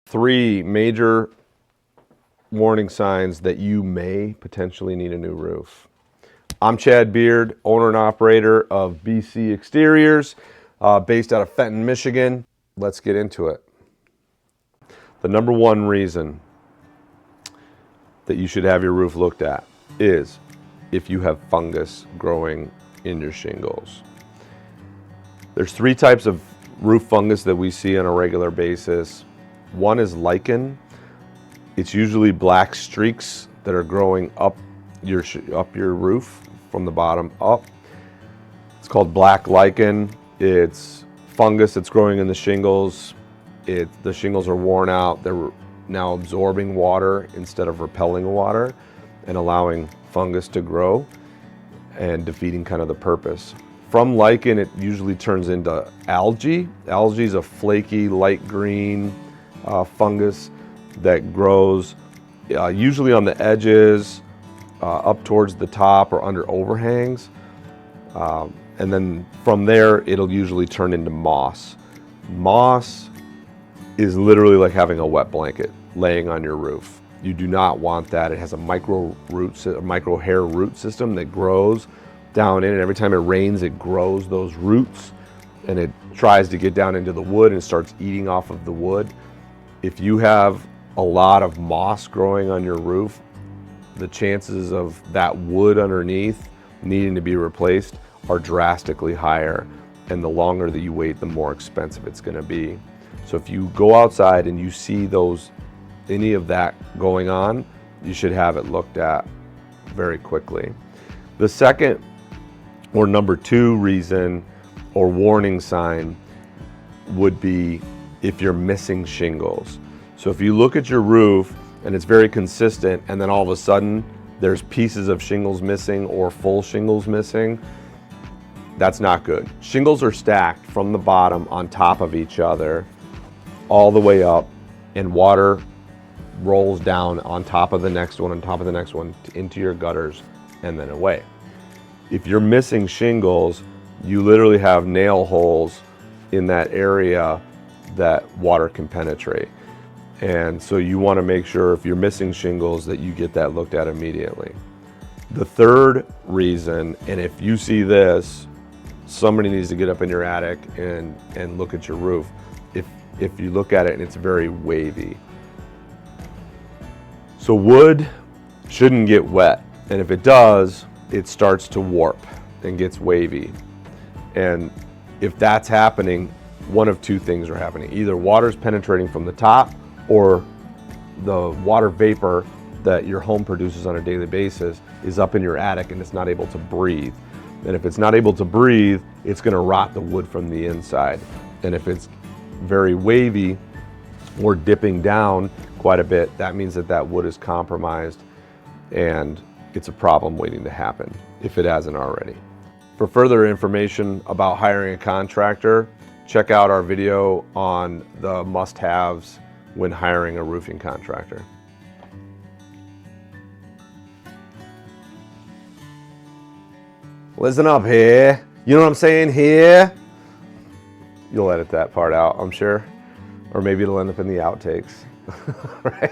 Three major warning signs that you may potentially need a new roof. I'm Chad Beard, owner and operator of BC Exteriors, based out of Fenton, Michigan. Let's get into it. The number one reason that you should have your roof looked at is if you have fungus growing in your shingles. There's three types of roof fungus that we see on a regular basis. One is lichen. It's usually black streaks that are growing up your roof from the bottom up. It's called black lichen. It's fungus that's growing in the shingles. The shingles are worn out. They're now absorbing water instead of repelling water and allowing fungus to grow and defeating kind of the purpose. From lichen, it usually turns into algae. Algae is a flaky, light green fungus that grows usually on the edges, up towards the top or under overhangs. And then from there, it'll usually turn into moss. Moss is literally like having a wet blanket laying on your roof. You do not want that. It has a micro hair root system that grows down in, and every time it rains, it grows those roots and it tries to get down into the wood and starts eating off of the wood. If you have a lot of moss growing on your roof, the chances of that wood underneath needing to be replaced are drastically higher. And the longer that you wait, the more expensive it's going to be. So if you go outside and you see any of that going on, you should have it looked at very quickly. The second or number two reason or warning sign would be if you're missing shingles. So if you look at your roof and it's very consistent and then all of a sudden there's pieces of shingles missing or full shingles missing, that's not good. Shingles are stacked from the bottom on top of each other all the way up, and water rolls down on top of the next one, on top of the next one, into your gutters and then away. If you're missing shingles, you literally have nail holes in that area that water can penetrate. And so you want to make sure if you're missing shingles that you get that looked at immediately. The third reason, and if you see this, somebody needs to get up in your attic and look at your roof. If you look at it and it's very wavy. So wood shouldn't get wet, and if it does, it starts to warp and gets wavy. And if that's happening, one of two things are happening. Either water's penetrating from the top, or the water vapor that your home produces on a daily basis is up in your attic and it's not able to breathe. And if it's not able to breathe, it's going to rot the wood from the inside. And if it's very wavy or dipping down quite a bit, that means that wood is compromised and it's a problem waiting to happen if it hasn't already. For further information about hiring a contractor, check out our video on the must-haves when hiring a roofing contractor. Listen up here. You know what I'm saying here? You'll edit that part out, I'm sure. Or maybe it'll end up in the outtakes, right?